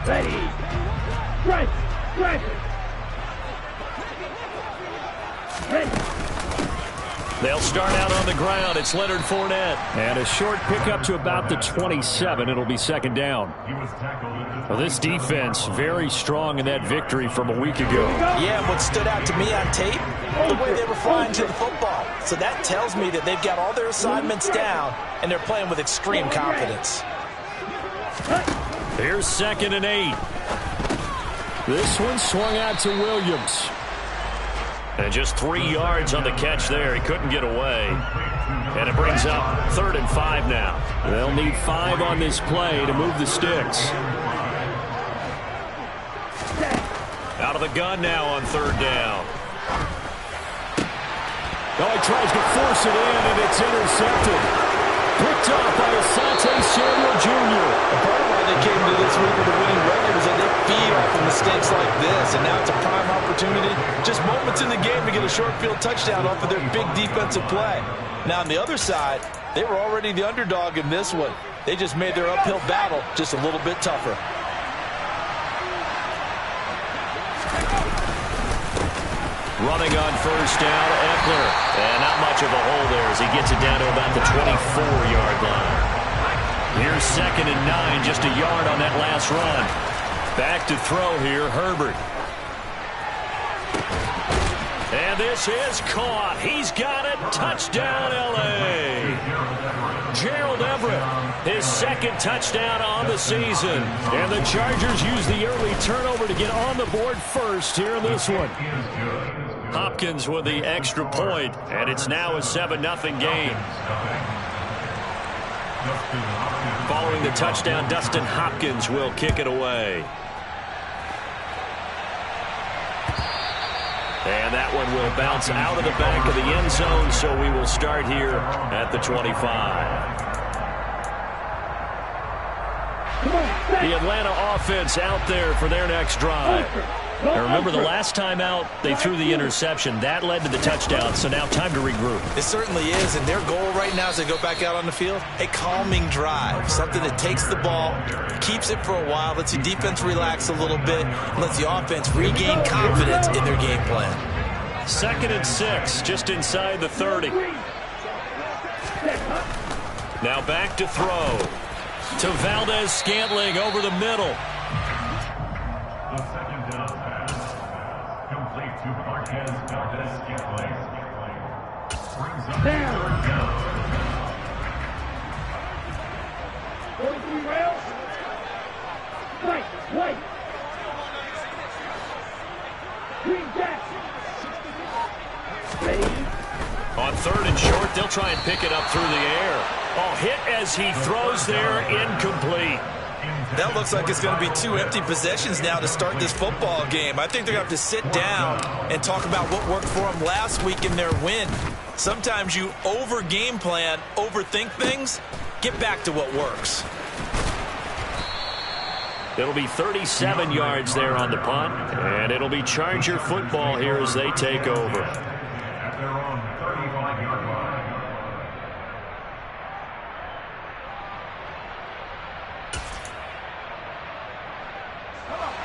Ready. Right. Right. Ready. They'll start out on the ground. It's Leonard Fournette. And a short pickup to about the 27. It'll be second down. Well, this defense very strong in that victory from a week ago. Yeah, and what stood out to me on tape, the way they were flying to the football. So that tells me that they've got all their assignments down, and they're playing with extreme confidence. Here's 2nd and 8. This one swung out to Williams. And just 3 yards on the catch there. He couldn't get away. And it brings up 3rd and 5 now. They'll need 5 on this play to move the sticks. Out of the gun now on 3rd down. Oh, he tries to force it in, and it's intercepted. Picked up by Asante Samuel Jr. Part of why they came to this week with a winning record is that they feed off of mistakes like this, and now it's a prime opportunity. Just moments in the game to get a short field touchdown off of their big defensive play. Now, on the other side, they were already the underdog in this one. They just made their uphill battle just a little bit tougher. Running on 1st down, Eckler. And not much of a hole there as he gets it down to about the 24-yard line. Here's 2nd and 9, just a yard on that last run. Back to throw here, Herbert. And this is caught. He's got it. Touchdown, L.A. Gerald Everett, his 2nd touchdown on the season. And the Chargers use the early turnover to get on the board first here in this one. Hopkins with the extra point, and it's now a 7-0 game. Following the touchdown, Dustin Hopkins will kick it away. And that one will bounce out of the back of the end zone, so we will start here at the 25. The Atlanta offense out there for their next drive. Now remember, the last time out, they threw the interception. That led to the touchdown, so now time to regroup. It certainly is, and their goal right now as they go back out on the field, a calming drive, something that takes the ball, keeps it for a while, lets the defense relax a little bit, and lets the offense regain confidence in their game plan. 2nd and 6, just inside the 30. Now back to throw. To Valdez-Scantling over the middle. On 3rd and short, they'll try and pick it up through the air. Oh, hit as he throws there, incomplete. That looks like it's going to be 2 empty possessions now to start this football game. I think they're going to have to sit down and talk about what worked for them last week in their win. Sometimes you over-game plan, overthink things. Get back to what works. It'll be 37 yards there on the punt, and it'll be Charger football here as they take over.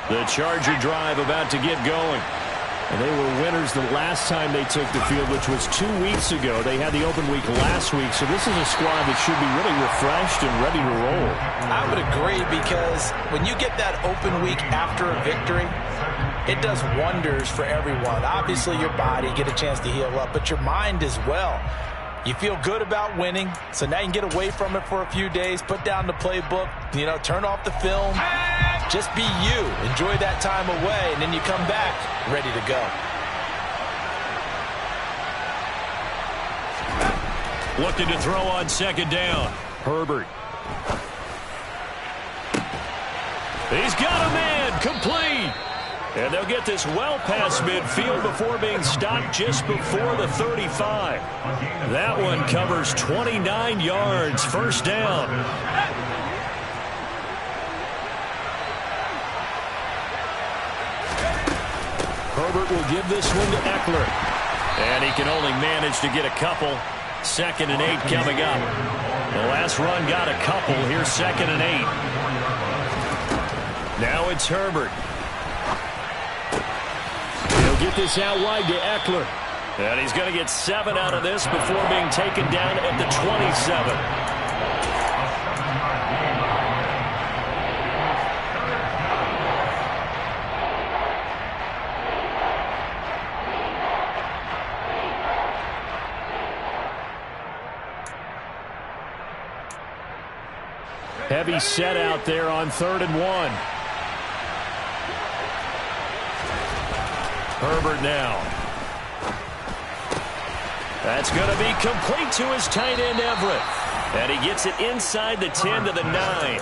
The Charger drive about to get going. And they were winners the last time they took the field, which was 2 weeks ago. They had the open week last week, so this is a squad that should be really refreshed and ready to roll. I would agree, because when you get that open week after a victory, it does wonders for everyone. Obviously, your body, get a chance to heal up, but your mind as well. You feel good about winning, so now you can get away from it for a few days, put down the playbook, turn off the film. Just be you. Enjoy that time away, and then you come back ready to go. Looking to throw on 2nd down. Herbert. He's got a man. Complete. And they'll get this well past midfield before being stopped just before the 35. That one covers 29 yards. 1st down. Herbert will give this one to Eckler. And he can only manage to get a couple. 2nd and 8 coming up. The last run got a couple. Here's 2nd and 8. Now it's Herbert. He'll get this out wide to Eckler. And he's going to get 7 out of this before being taken down at the 27. Heavy set out there on 3rd and 1. Herbert now. That's going to be complete to his tight end, Everett. And he gets it inside the 10 to the 9.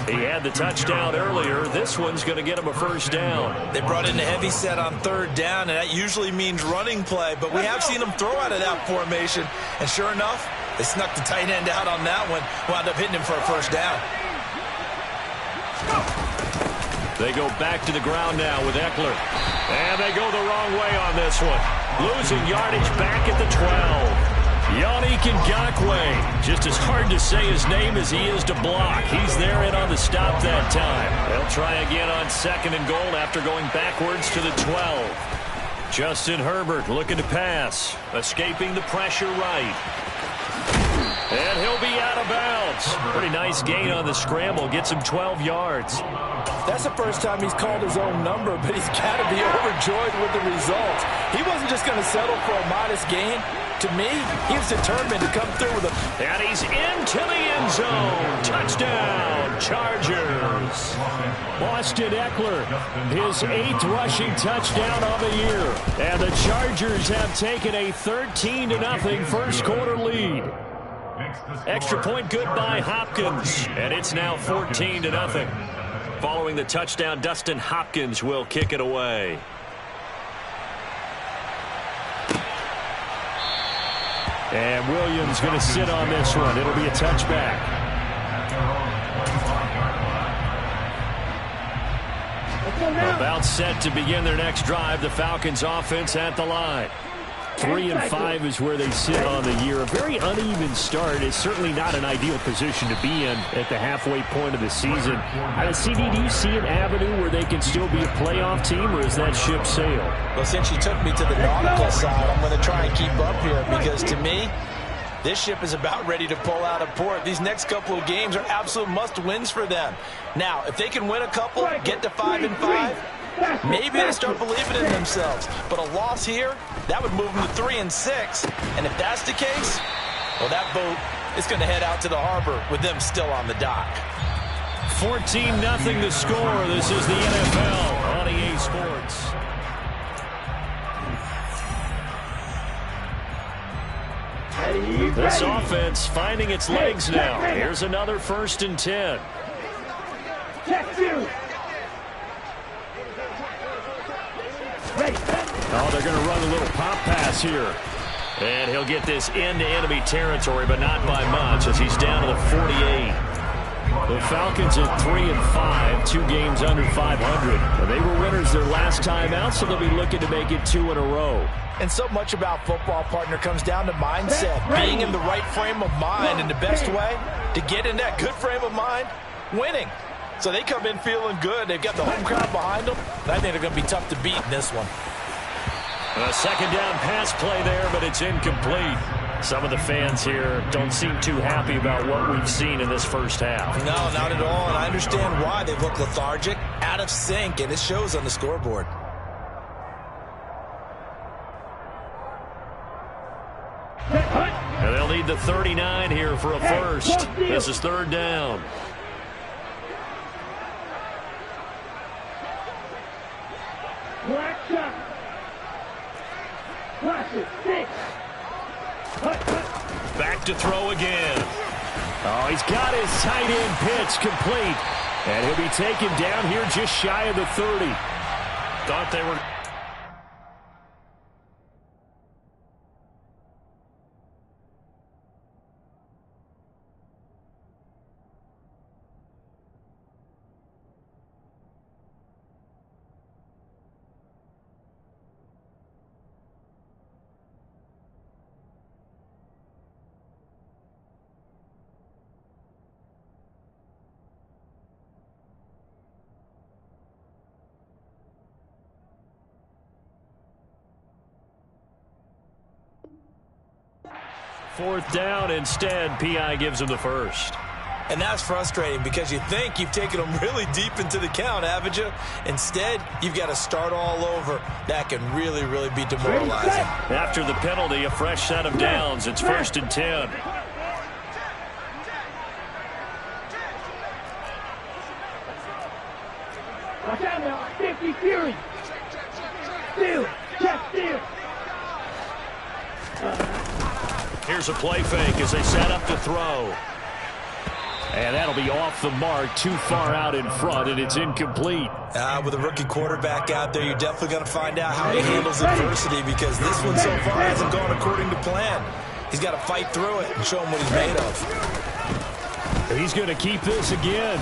He had the touchdown earlier. This one's going to get him a first down. They brought in a heavy set on 3rd down, and that usually means running play. But we have seen them throw out of that formation. And sure enough, they snuck the tight end out on that one. Wound up hitting him for a first down. They go back to the ground now with Eckler. And they go the wrong way on this one. Losing yardage back at the 12. Yannick Ngakoue. Just as hard to say his name as he is to block. He's there and on the stop that time. They'll try again on 2nd and goal after going backwards to the 12. Justin Herbert looking to pass. Escaping the pressure right. And he'll be out of bounds. Pretty nice gain on the scramble. Gets him 12 yards. That's the first time he's called his own number, but he's got to be overjoyed with the results. He wasn't just going to settle for a modest gain. To me, he was determined to come through with a... And he's into the end zone. Touchdown, Chargers. Austin Eckler, his 8th rushing touchdown of the year. And the Chargers have taken a 13-0 first quarter lead. Extra point good by Hopkins. And it's now 14-0. Following the touchdown, Dustin Hopkins will kick it away. And Williams going to sit on this one. It'll be a touchback. About set to begin their next drive. The Falcons offense at the line. 3 and 5 is where they sit on the year. A very uneven start. Is certainly not an ideal position to be in at the halfway point of the season. CD, do you see an avenue where they can still be a playoff team, or is that ship sailed? Well, since you took me to the nautical side, I'm going to try and keep up here because to me, this ship is about ready to pull out of port. These next couple of games are absolute must-wins for them. Now, if they can win a couple, get to 5 and 5, maybe they start believing in themselves. But a loss here, that would move them to 3 and 6. And if that's the case, well, that boat is going to head out to the harbor with them still on the dock. 14-0 the score. This is the NFL on EA Sports. This offense finding its legs now. Here's another 1st and 10. Oh, they're going to run a little pop pass here. And he'll get this into enemy territory, but not by much as he's down to the 48. The Falcons at 3 and 5, 2 games under 500. And they were winners their last time out, so they'll be looking to make it 2 in a row. And so much about football, partner, comes down to mindset. Being in the right frame of mind, and the best way to get in that good frame of mind, winning. So they come in feeling good. They've got the home crowd behind them. I think they're going to be tough to beat in this one. A 2nd down pass play there, but it's incomplete. Some of the fans here don't seem too happy about what we've seen in this first half. No, not at all, and I understand why. They look lethargic, out of sync, and it shows on the scoreboard. And they'll need the 39 here for a first. This is 3rd down. Black shot. Flash it. 6. Back to throw again. Oh, he's got his tight end pitch complete. And he'll be taken down here just shy of the 30. Thought they were... 4th down. Instead, P.I. gives him the first. And that's frustrating because you think you've taken them really deep into the count, haven't you? Instead, you've got to start all over. That can really, really be demoralizing. After the penalty, a fresh set of downs. It's 1st and 10. Watch out now. 50 Fury. Steal. Check steal. Here's a play fake as they set up to throw. And that'll be off the mark, too far out in front, and it's incomplete. With a rookie quarterback out there, you're definitely going to find out how he handles adversity because this one so far hasn't gone according to plan. He's got to fight through it and show him what he's made of. He's going to keep this again.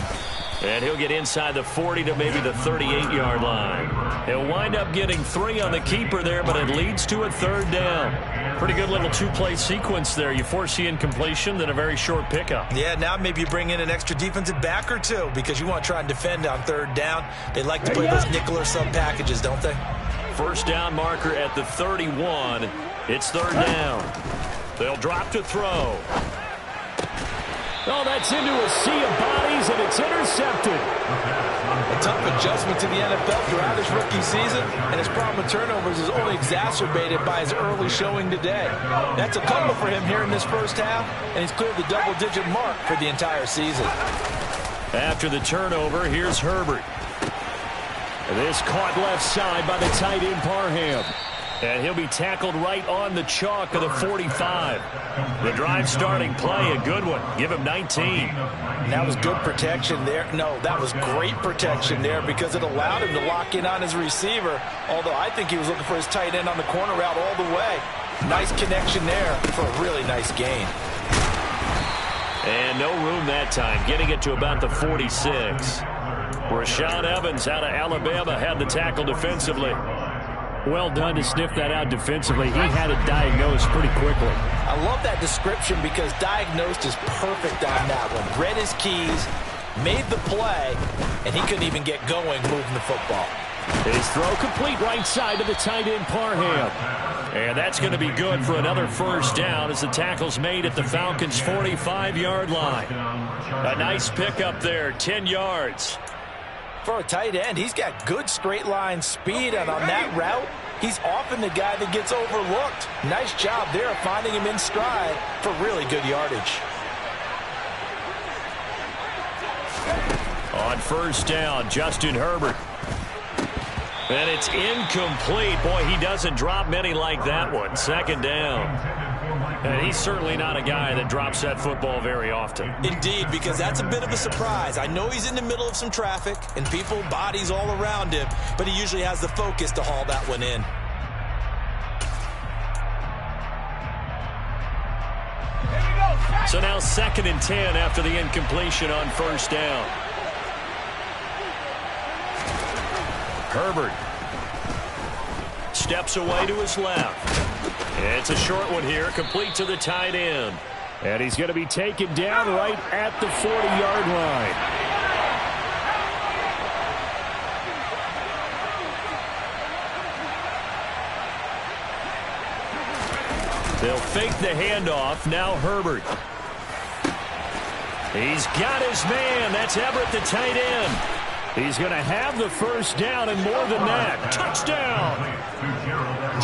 And he'll get inside the 40 to maybe the 38-yard line. He'll wind up getting 3 on the keeper there, but it leads to a 3rd down. Pretty good little 2-play sequence there. You force the incompletion, then a very short pickup. Yeah, now maybe you bring in an extra defensive back or 2 because you want to try and defend on 3rd down. They like to play those nickel or sub packages, don't they? 1st down marker at the 31. It's 3rd down. They'll drop to throw. Oh, that's into a sea of bodies, and it's intercepted. A tough adjustment to the NFL throughout his rookie season, and his problem with turnovers is only exacerbated by his early showing today. That's a couple for him here in this first half, and he's cleared the double-digit mark for the entire season. After the turnover, here's Herbert. This caught left side by the tight end Parham. And he'll be tackled right on the chalk of the 45. The drive starting play, a good one. Give him 19. And that was good protection there. No, that was great protection there because it allowed him to lock in on his receiver, although I think he was looking for his tight end on the corner route all the way. Nice connection there for a really nice gain. And no room that time, getting it to about the 46. Rashaan Evans out of Alabama had the tackle defensively. Well done to sniff that out defensively. He had it diagnosed pretty quickly. I love that description because diagnosed is perfect on that one. Read his keys, made the play, and he couldn't even get going moving the football. His throw complete right side to the tight end Parham. And that's going to be good for another 1st down as the tackle's made at the Falcons' 45-yard line. A nice pickup there, 10 yards. For a tight end, he's got good straight line speed, and on that route, he's often the guy that gets overlooked. Nice job there finding him in stride for really good yardage. On 1st down, Justin Herbert. And it's incomplete. Boy, he doesn't drop many like that one. 2nd down. And he's certainly not a guy that drops that football very often. Indeed, because that's a bit of a surprise. I know he's in the middle of some traffic and people, bodies all around him, but he usually has the focus to haul that one in. So now 2nd and 10 after the incompletion on 1st down. Herbert steps away to his left. It's a short one here, complete to the tight end. And he's going to be taken down right at the 40-yard line. They'll fake the handoff. Now Herbert. He's got his man. That's Everett, the tight end. He's going to have the 1st down and more than that. Touchdown!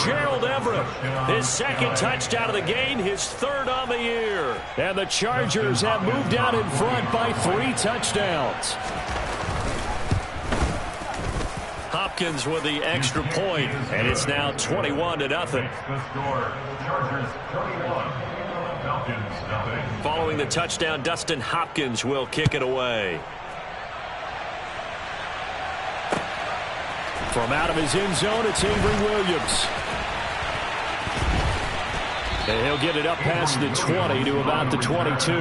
Gerald Everett, his 2nd touchdown of the game, his 3rd on the year. And the Chargers have moved out in front by 3 touchdowns. Hopkins with the extra point, and it's now 21-0. Following the touchdown, Dustin Hopkins will kick it away. From out of his end zone, it's Avery Williams. And he'll get it up past the 20 to about the 22.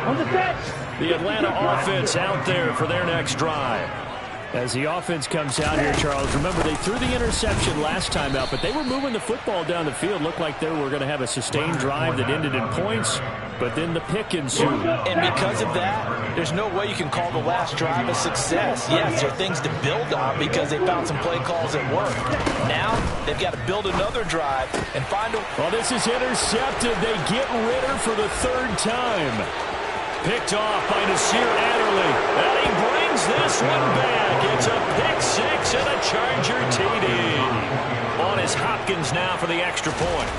On the bench. The Atlanta offense out there for their next drive. As the offense comes out here, Charles, remember they threw the interception last time out, but they were moving the football down the field. Looked like they were going to have a sustained drive that ended in points, but then the pick ensued. And because of that, there's no way you can call the last drive a success. Yes, there are things to build on because they found some play calls that work. Now, they've got to build another drive and find a... Well, this is intercepted. They get Ritter for the third time. Picked off by Nasir Adderley. And he brings this one back. It's a pick six and a Charger TD. On is Hopkins now for the extra point.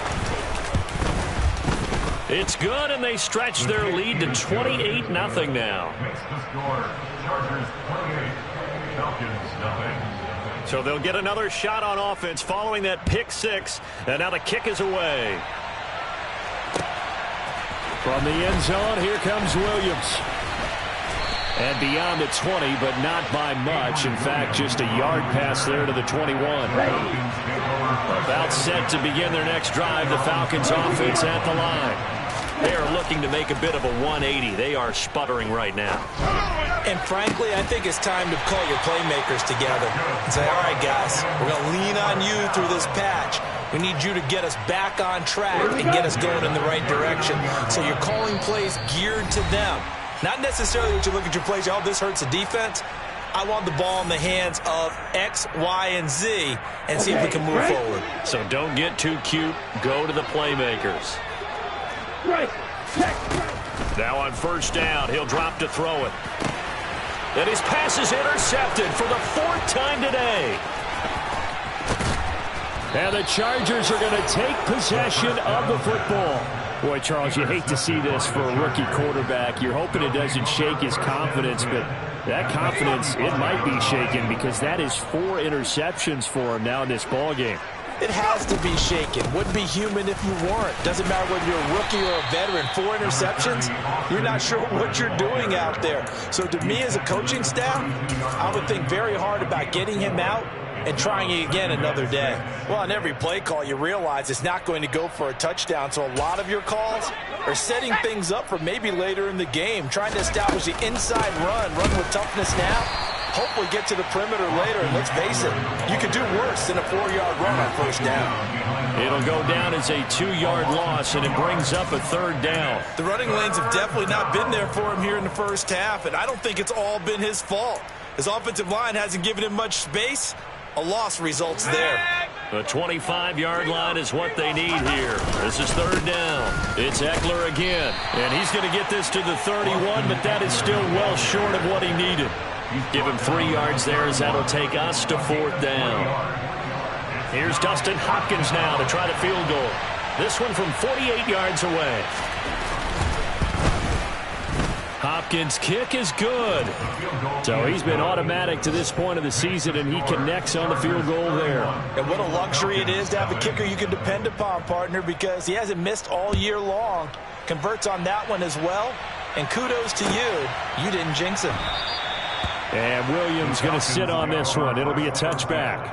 It's good, and they stretch their lead to 28-0 now. So they'll get another shot on offense following that pick six, and now the kick is away. From the end zone, here comes Williams. And beyond the 20, but not by much. In fact, just a yard pass there to the 21. About set to begin their next drive, the Falcons offense at the line. They are looking to make a bit of a 180. They are sputtering right now. And frankly, I think it's time to call your playmakers together and say, all right, guys, we're going to lean on you through this patch. We need you to get us back on track and get us going in the right direction. So you're calling plays geared to them. Not necessarily that you look at your plays, oh, this hurts the defense. I want the ball in the hands of X, Y, and Z and see if we can move forward. So don't get too cute. Go to the playmakers. Now on first down, he'll drop to throw it. And his pass is intercepted for the fourth time today. And the Chargers are going to take possession of the football. Boy, Charles, you hate to see this for a rookie quarterback. You're hoping it doesn't shake his confidence, but that confidence, it might be shaken because that is 4 interceptions for him now in this ballgame. It has to be shaken. Wouldn't be human if you weren't. Doesn't matter whether you're a rookie or a veteran. 4 interceptions, you're not sure what you're doing out there. So to me as a coaching staff, I would think very hard about getting him out and trying it again another day. Well, on every play call, you realize it's not going to go for a touchdown. So a lot of your calls are setting things up for maybe later in the game, trying to establish the inside run with toughness now. Hopefully get to the perimeter later. And let's face it, you could do worse than a 4-yard run on first down. It'll go down as a 2-yard loss, and it brings up a third down. The running lanes have definitely not been there for him here in the first half, and I don't think it's all been his fault. His offensive line hasn't given him much space. A loss results there. The 25-yard line is what they need here. This is third down. It's Eckler again, and he's going to get this to the 31, but that is still well short of what he needed. Give him 3 yards there as that'll take us to fourth down. Here's Dustin Hopkins now to try the field goal. This one from 48 yards away. Hopkins' kick is good. So he's been automatic to this point of the season, and he connects on the field goal there. And what a luxury it is to have a kicker you can depend upon, partner, because he hasn't missed all year long. Converts on that one as well. And kudos to you. You didn't jinx him. And Williams going to sit on this one. It'll be a touchback.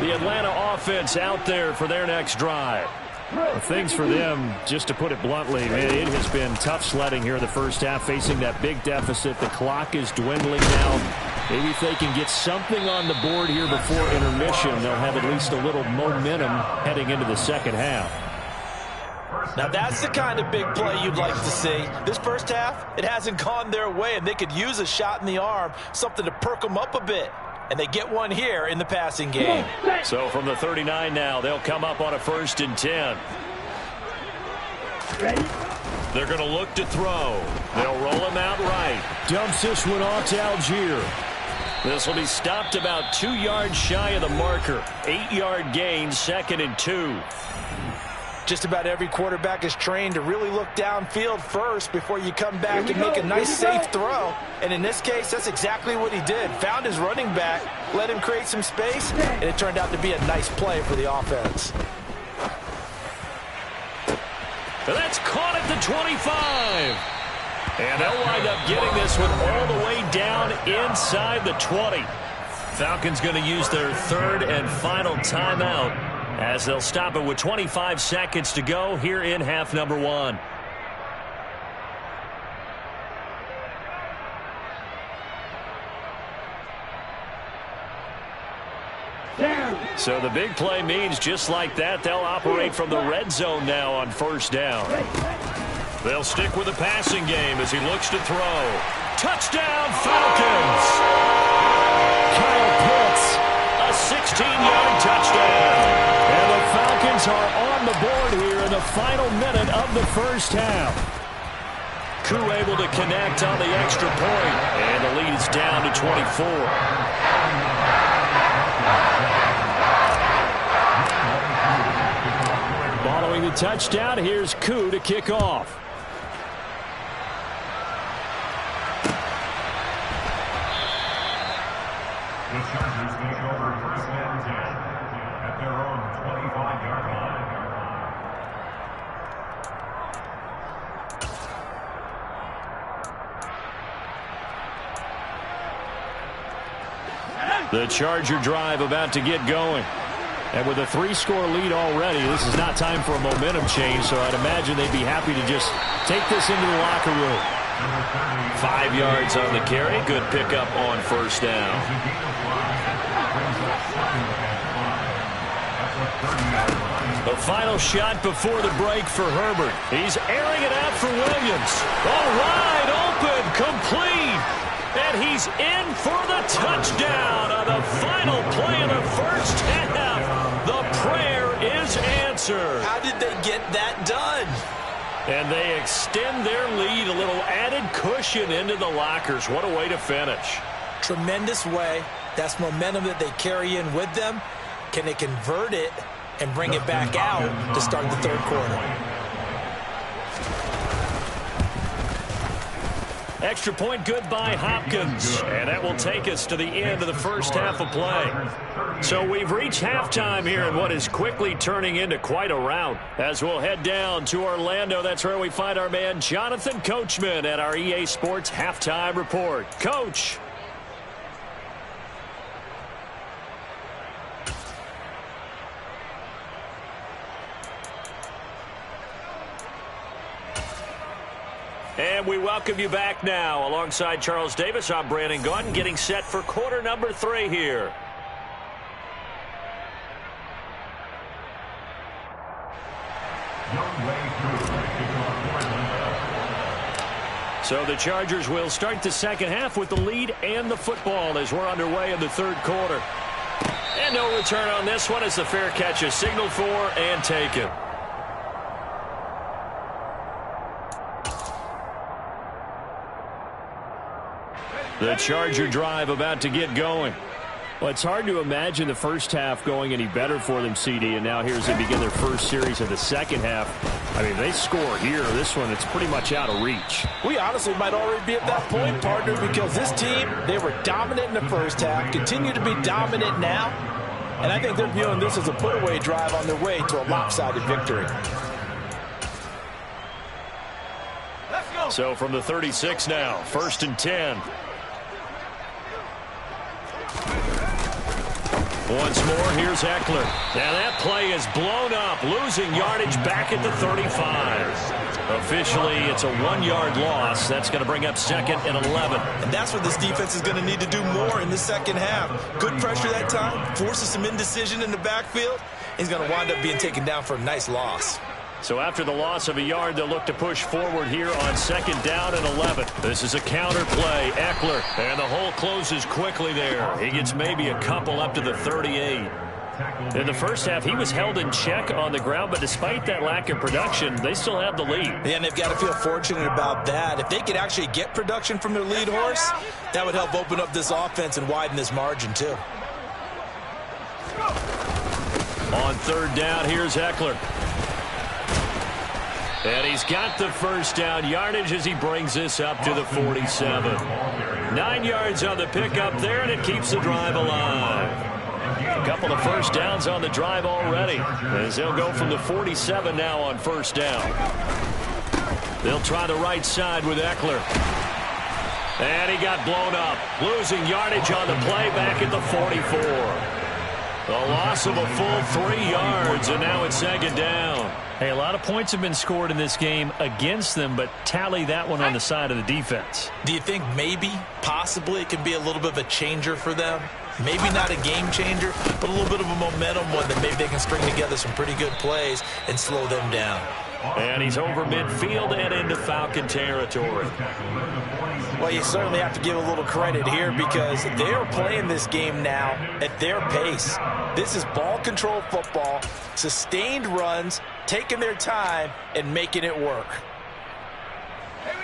The Atlanta offense out there for their next drive. Well, things for them, just to put it bluntly, man, it has been tough sledding here in the first half, facing that big deficit. The clock is dwindling now. Maybe if they can get something on the board here before intermission, they'll have at least a little momentum heading into the second half. Now that's the kind of big play you'd like to see. This first half, it hasn't gone their way, and they could use a shot in the arm, something to perk them up a bit. And they get one here in the passing game. So from the 39 now, they'll come up on a 1st and 10. Ready? They're going to look to throw. They'll roll him out right. Dumps this one off to Algier. This will be stopped about 2 yards shy of the marker. 8-yard gain, 2nd and 2. Just about every quarterback is trained to really look downfield first before you come back and make a nice, safe throw. And in this case, that's exactly what he did. Found his running back, let him create some space, and it turned out to be a nice play for the offense. That's caught at the 25. And they'll wind up getting this one all the way down inside the 20. Falcons going to use their 3rd and final timeout, as they'll stop it with 25 seconds to go here in half number 1. So the big play means just like that, they'll operate from the red zone now on first down. They'll stick with the passing game as he looks to throw. Touchdown, Falcons! Kyle Pitts, a 16-yard touchdown. And the Falcons are on the board here in the final minute of the first half. Koo able to connect on the extra point, and the lead is down to 24. Following the touchdown, here's Koo to kick off. The Chargers take over first and 10 at their own 25-yard line. The Charger drive about to get going. And with a 3-score lead already, this is not time for a momentum change, so I'd imagine they'd be happy to just take this into the locker room. 5 yards on the carry. Good pickup on first down. The final shot before the break for Herbert. He's airing it out for Williams. All wide open, complete. And he's in for the touchdown on the final play of the first half. The prayer is answered. How did they get that done? And they extend their lead, a little added cushion into the lockers. What a way to finish. Tremendous way. That's momentum that they carry in with them. Can they convert it and bring it back out to start the third quarter? Extra point good by Hopkins. And that will take us to the end of the first half of play. So we've reached halftime here in what is quickly turning into quite a rout. As we'll head down to Orlando, that's where we find our man Jonathan Coachman at our EA Sports Halftime Report. Coach. And we welcome you back now. Alongside Charles Davis, I'm Brandon Gaudin, getting set for quarter number 3 here. So the Chargers will start the second half with the lead and the football as we're underway in the third quarter. And no return on this one as the fair catch is signaled for and taken. The Charger drive about to get going. Well, it's hard to imagine the first half going any better for them, CD, and now here's they begin their first series of the second half. I mean, they score here. This one, it's pretty much out of reach. We honestly might already be at that point, partner, because this team, they were dominant in the first half, continue to be dominant now, and I think they're viewing this as a put-away drive on their way to a lopsided victory. So from the 36 now, 1st and 10. Once more, here's Eckler. Now that play is blown up, losing yardage back at the 35. Officially, it's a 1-yard loss. That's going to bring up 2nd and 11. And that's what this defense is going to need to do more in the second half. Good pressure that time, forces some indecision in the backfield. He's going to wind up being taken down for a nice loss. So after the loss of a yard, they'll look to push forward here on 2nd down and 11. This is a counter play. Eckler, and the hole closes quickly there. He gets maybe a couple up to the 38. In the first half, he was held in check on the ground, but despite that lack of production, they still have the lead. Yeah, and they've got to feel fortunate about that. If they could actually get production from their lead horse, that would help open up this offense and widen this margin too. On 3rd down, here's Eckler. And he's got the first down yardage as he brings this up to the 47. 9 yards on the pickup there, and it keeps the drive alive. A couple of first downs on the drive already, as they'll go from the 47 now on 1st down. They'll try the right side with Eckler. And he got blown up, losing yardage on the play back at the 44. The loss of a full 3 yards, and now it's 2nd down. Hey, a lot of points have been scored in this game against them, but tally that one on the side of the defense. Do you think maybe, possibly, it can be a little bit of a changer for them? Maybe not a game changer, but a little bit of a momentum one that maybe they can string together some pretty good plays and slow them down. And he's over midfield and into Falcon territory. Well, you certainly have to give a little credit here because they are playing this game now at their pace. This is ball control football, sustained runs, taking their time and making it work.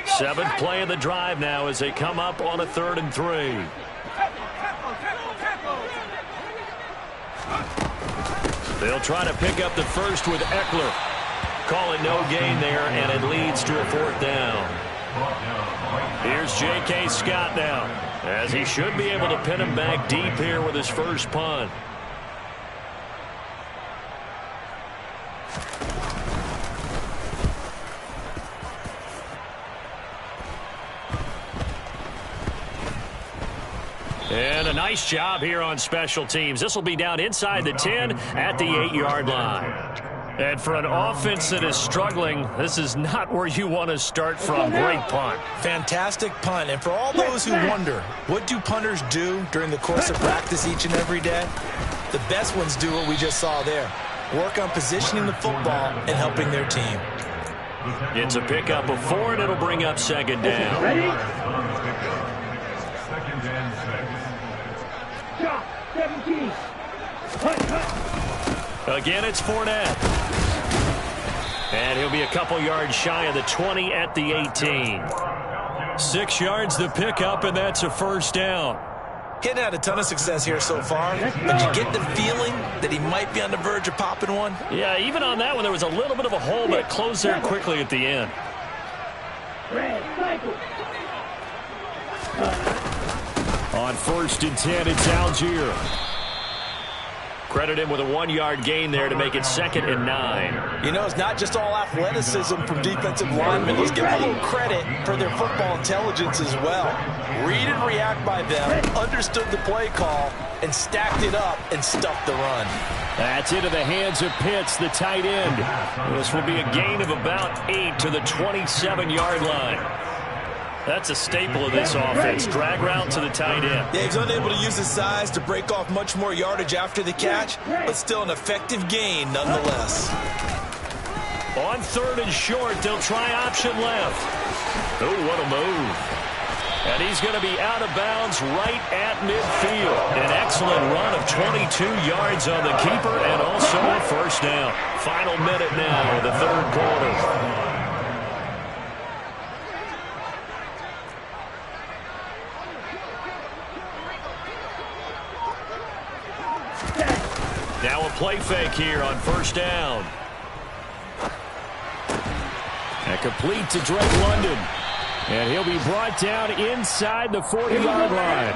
Seventh play of the drive now as they come up on a 3rd and 3. They'll try to pick up the first with Eckler. Call it no gain there, and it leads to a 4th down. Here's J.K. Scott now, as he should be able to pin him back deep here with his first punt. And a nice job here on special teams. This will be down inside the 10 at the 8-yard line. And for an offense that is struggling, this is not where you want to start from. Great punt. Fantastic punt. And for all those who wonder, what do punters do during the course of practice each and every day? The best ones do what we just saw there. Work on positioning the football and helping their team. It's a pickup of 4, and it'll bring up 2nd down. Ready? 2nd and 6. Shot. 17. Cut. Again, it's Fournette. And he'll be a couple yards shy of the 20 at the 18. 6 yards the pickup, and that's a 1st down. He's had a ton of success here so far, but you get the feeling that he might be on the verge of popping one. Yeah, even on that one, there was a little bit of a hole, but it closed there quickly at the end. On 1st and 10, it's Algier. Credit him with a 1-yard gain there to make it 2nd and 9. You know, it's not just all athleticism from defensive linemen. Let's give them a little credit for their football intelligence as well. Read and react by them, understood the play call, and stacked it up and stuffed the run. That's into the hands of Pitts, the tight end. This will be a gain of about 8 to the 27-yard line. That's a staple of this offense. Drag route to the tight end. Yeah, he's unable to use his size to break off much more yardage after the catch, but still an effective gain nonetheless. On 3rd and short, they'll try option left. Oh, what a move. And he's going to be out of bounds right at midfield. An excellent run of 22 yards on the keeper and also a 1st down. Final minute now of the 3rd quarter. Now a play fake here on 1st down. And complete to Drake London. And he'll be brought down inside the 40-yard line.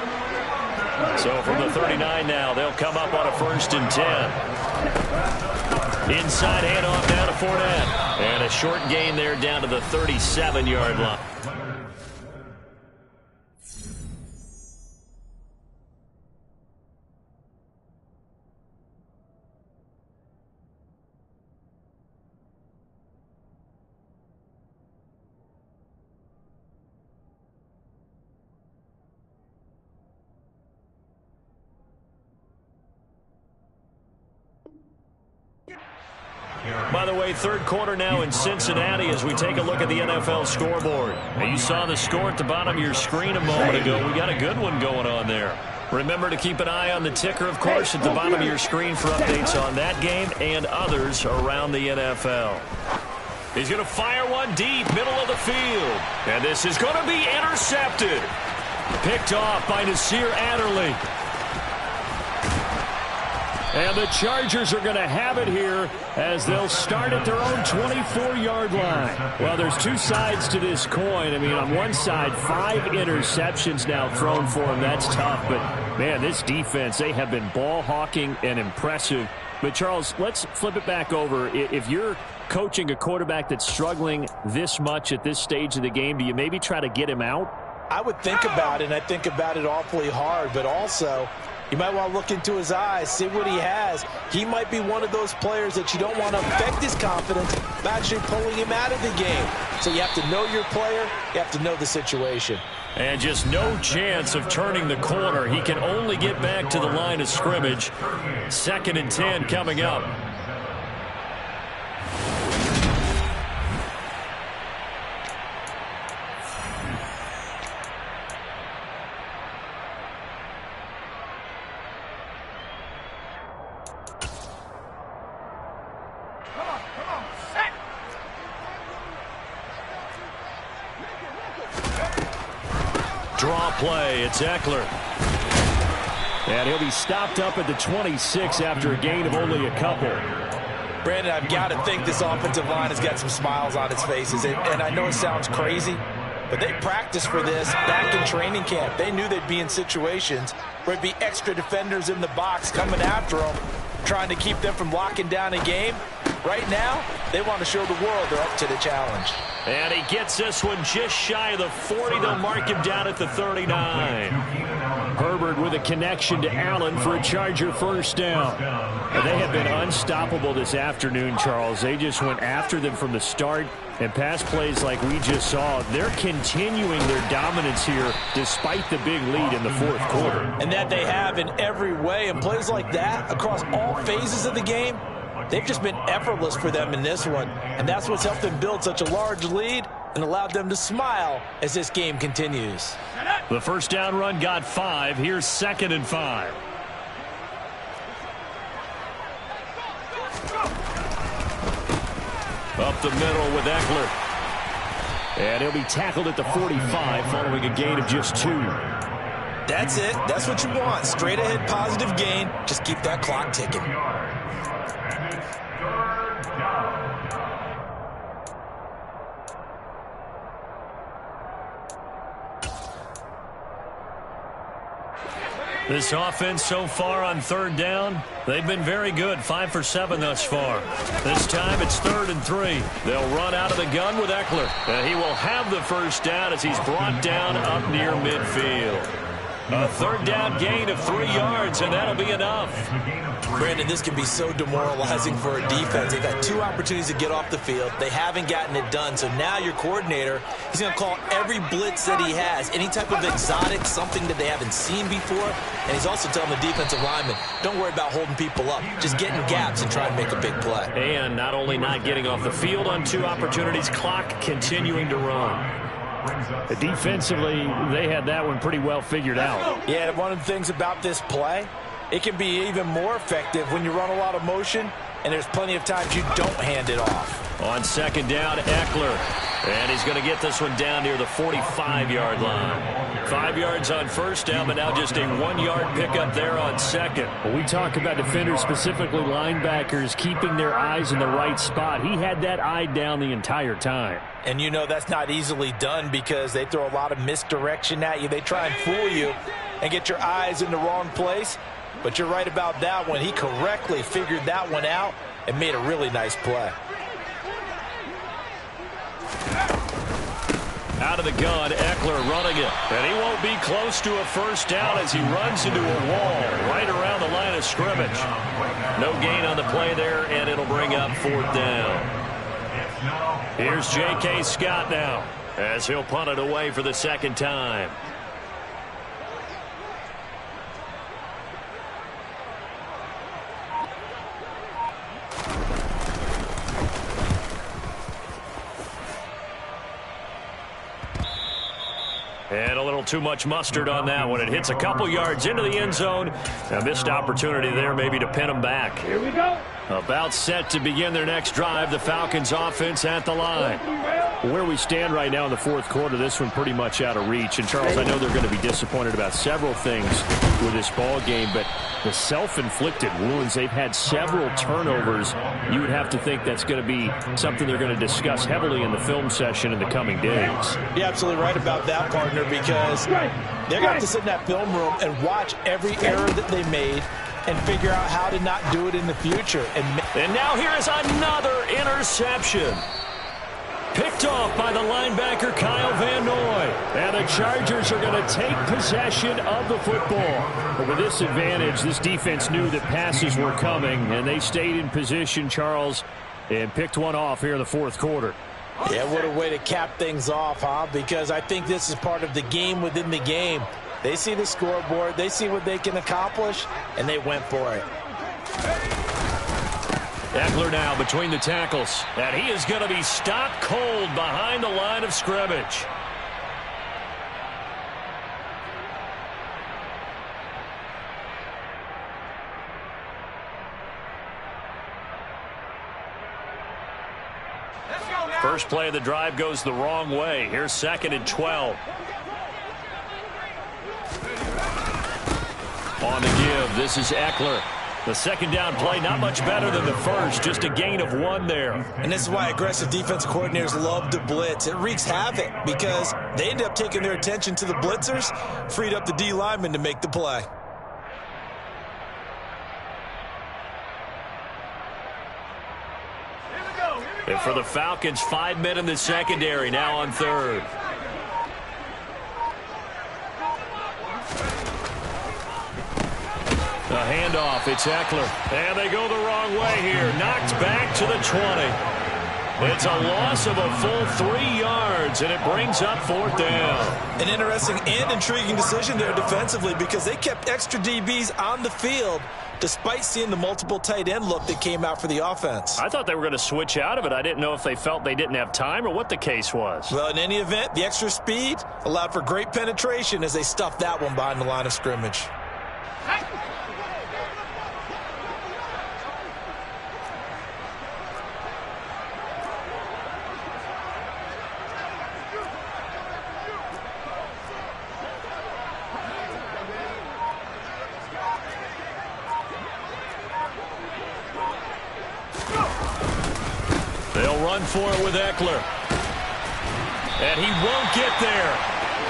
So from the 39 now, they'll come up on a 1st and 10. Inside handoff down to Fournette. And a short gain there down to the 37-yard line. By the way, 3rd quarter now in Cincinnati as we take a look at the NFL scoreboard. Now, you saw the score at the bottom of your screen a moment ago. We got a good one going on there. Remember to keep an eye on the ticker, of course, at the bottom of your screen for updates on that game and others around the NFL. He's going to fire one deep, middle of the field. And this is going to be intercepted. Picked off by Nasir Adderley. And the Chargers are going to have it here as they'll start at their own 24-yard line. Well, there's two sides to this coin. I mean, on one side, 5 interceptions now thrown for him. That's tough. But, man, this defense, they have been ball hawking and impressive. But, Charles, let's flip it back over. If you're coaching a quarterback that's struggling this much at this stage of the game, do you maybe try to get him out? I would think about it, and I think about it awfully hard. But also, you might want to look into his eyes, see what he has. He might be one of those players that you don't want to affect his confidence by actually pulling him out of the game. So you have to know your player. You have to know the situation. And just no chance of turning the corner. He can only get back to the line of scrimmage. 2nd and 10 coming up. Draw play. It's Ekeler. And he'll be stopped up at the 26 after a gain of only a couple. Brandon, I've got to think this offensive line has got some smiles on its faces. And I know it sounds crazy, but they practiced for this back in training camp. They knew they'd be in situations where it'd be extra defenders in the box coming after them, trying to keep them from locking down a game. Right now, they want to show the world they're up to the challenge. And he gets this one just shy of the 40. They'll mark him down at the 39. Herbert with a connection to Allen for a Charger first down. They have been unstoppable this afternoon, Charles. They just went after them from the start, and pass plays like we just saw, they're continuing their dominance here despite the big lead in the fourth quarter. And that they have in every way, and plays like that across all phases of the game, they've just been effortless for them in this one. And that's what's helped them build such a large lead and allowed them to smile as this game continues. The first down run got 5. Here's 2nd and 5. Up the middle with Ekeler. And he'll be tackled at the 45 following a gain of just 2. That's it. That's what you want. Straight ahead positive gain. Just keep that clock ticking. And it's 3rd down. This offense so far on 3rd down, they've been very good. 5 for 7 thus far. This time it's 3rd and 3. They'll run out of the gun with Ekeler. And he will have the first down as he's brought down up near midfield. A 3rd down gain of 3 yards, and that'll be enough. Brandon, this can be so demoralizing for a defense. They've had 2 opportunities to get off the field. They haven't gotten it done. So now your coordinator, he's going to call every blitz that he has, any type of exotic, something that they haven't seen before. And he's also telling the defensive lineman, don't worry about holding people up. Just get in gaps and try and make a big play. And not only not getting off the field on 2 opportunities, clock continuing to run. Defensively, they had that one pretty well figured out. Yeah, one of the things about this play, it can be even more effective when you run a lot of motion, and there's plenty of times you don't hand it off. On 2nd down, Ekeler. And he's going to get this one down near the 45-yard line. 5 yards on first down, but now just a 1-yard pickup there on 2nd. Well, we talk about defenders, specifically linebackers, keeping their eyes in the right spot. He had that eye down the entire time. And you know that's not easily done because they throw a lot of misdirection at you. They try and fool you and get your eyes in the wrong place. But you're right about that one. He correctly figured that one out and made a really nice play. Out of the gun, Ekeler running it. And he won't be close to a first down as he runs into a wall right around the line of scrimmage. No gain on the play there, and it'll bring up 4th down. Here's J.K. Scott now as he'll punt it away for the 2nd time. And a little too much mustard on that one. It hits a couple yards into the end zone. A missed opportunity there maybe to pin them back. Here we go. About set to begin their next drive. The Falcons offense at the line. Where we stand right now in the fourth quarter, this one pretty much out of reach. And, Charles, I know they're going to be disappointed about several things with this ball game, but the self-inflicted wounds, they've had several turnovers. You would have to think that's going to be something they're going to discuss heavily in the film session in the coming days. You're absolutely right about that, partner, because they're going to have to sit in that film room and watch every error that they made and figure out how to not do it in the future. And now here is another interception. Picked off by the linebacker, Kyle Van Noy. And the Chargers are going to take possession of the football. But with this advantage, this defense knew that passes were coming, and they stayed in position, Charles, and picked one off here in the fourth quarter. Yeah, what a way to cap things off, huh? Because I think this is part of the game within the game. They see the scoreboard, they see what they can accomplish, and they went for it. Ekeler now between the tackles, and he is going to be stopped cold behind the line of scrimmage. First play of the drive goes the wrong way. Here's 2nd and 12. This is Eckler. The second down play, not much better than the first, just a gain of 1 there. And this is why aggressive defensive coordinators love to blitz. It wreaks havoc because they end up taking their attention to the blitzers, freed up the D lineman to make the play. And for the Falcons, 5 men in the secondary, now on third. The handoff, it's Eckler. And they go the wrong way here. Knocked back to the 20. It's a loss of a full 3 yards, and it brings up 4th down. An interesting and intriguing decision there defensively because they kept extra DBs on the field despite seeing the multiple tight end look that came out for the offense. I thought they were going to switch out of it. I didn't know if they felt they didn't have time or what the case was. Well, in any event, the extra speed allowed for great penetration as they stuffed that one behind the line of scrimmage. They'll run for it with Eckler. And he won't get there.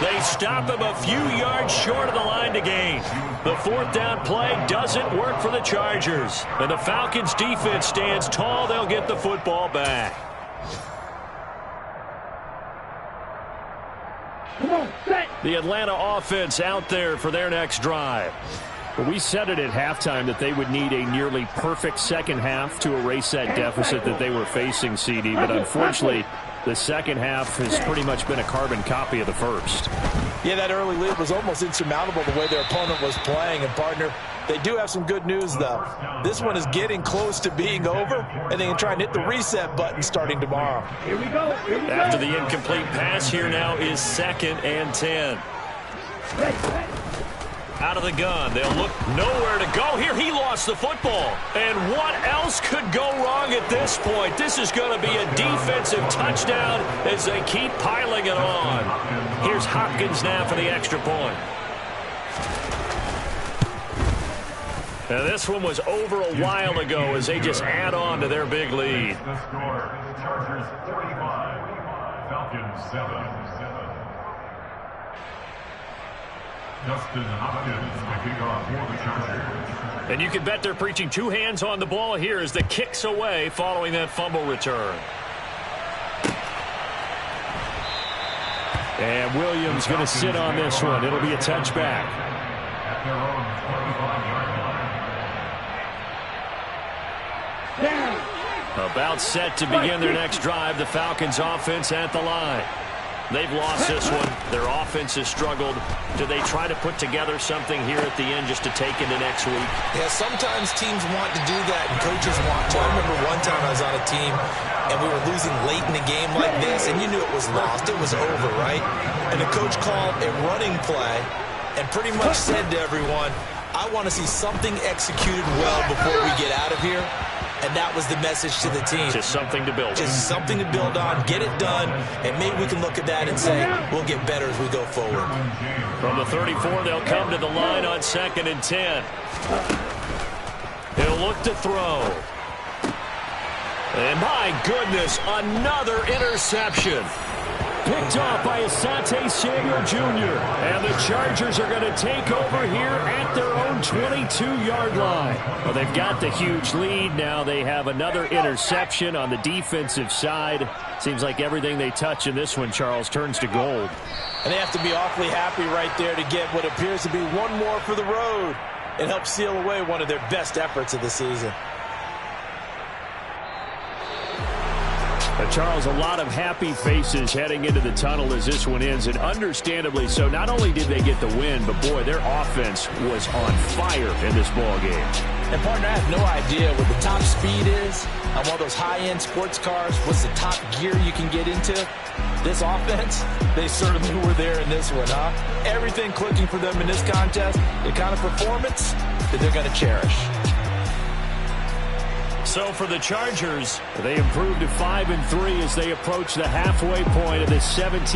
They stop him a few yards short of the line to gain. The 4th down play doesn't work for the Chargers. And the Falcons defense stands tall. They'll get the football back. Come on, set. The Atlanta offense out there for their next drive. Well, we said it at halftime that they would need a nearly perfect second half to erase that deficit that they were facing, CD. But unfortunately, the second half has pretty much been a carbon copy of the first. Yeah, that early lead was almost insurmountable the way their opponent was playing. And, partner, they do have some good news, though. This one is getting close to being over, and they can try and hit the reset button starting tomorrow. Here we go. Here we go. After the incomplete pass, here now is 2nd and 10. Out of the gun. They'll look nowhere to go. Here, he lost the football. And what else could go wrong at this point? This is going to be a defensive touchdown as they keep piling it on. Here's Hopkins now for the extra point. Now, this one was over a while ago as they just add on to their big lead. The score, Chargers 45, Falcons 7. Justin Hopkins, the kickoff for the Chargers. And you can bet they're preaching 2 hands on the ball here as the kick's away following that fumble return. And Williams going to sit on this one. It'll be a touchback. At their own 25-yard line. About set to begin their next drive. The Falcons offense at the line. They've lost this one. Their offense has struggled. Do they try to put together something here at the end just to take into next week? Yeah, sometimes teams want to do that and coaches want to. I remember one time I was on a team and we were losing late in a game like this, and you knew it was lost. It was over, right? And the coach called a running play and pretty much said to everyone, I want to see something executed well before we get out of here. And that was the message to the team. Just something to build on. Just something to build on, get it done, and maybe we can look at that and say, we'll get better as we go forward. From the 34, they'll come to the line on 2nd and 10. He'll look to throw. And my goodness, another interception. Picked off by Asante Samuel Jr. And the Chargers are going to take over here at their own 22-yard line. Well, they've got the huge lead. Now they have another interception on the defensive side. Seems like everything they touch in this one, Charles, turns to gold. And they have to be awfully happy right there to get what appears to be one more for the road and help seal away one of their best efforts of the season. Charles, a lot of happy faces heading into the tunnel as this one ends, and understandably so. Not only did they get the win, but boy, their offense was on fire in this ball game. And partner, I have no idea what the top speed is on one of those high-end sports cars. What's the top gear you can get into? This offense, they certainly were there in this one, huh? Everything clicking for them in this contest, the kind of performance that they're going to cherish. So for the Chargers, they improved to 5-3 as they approach the halfway point of this 17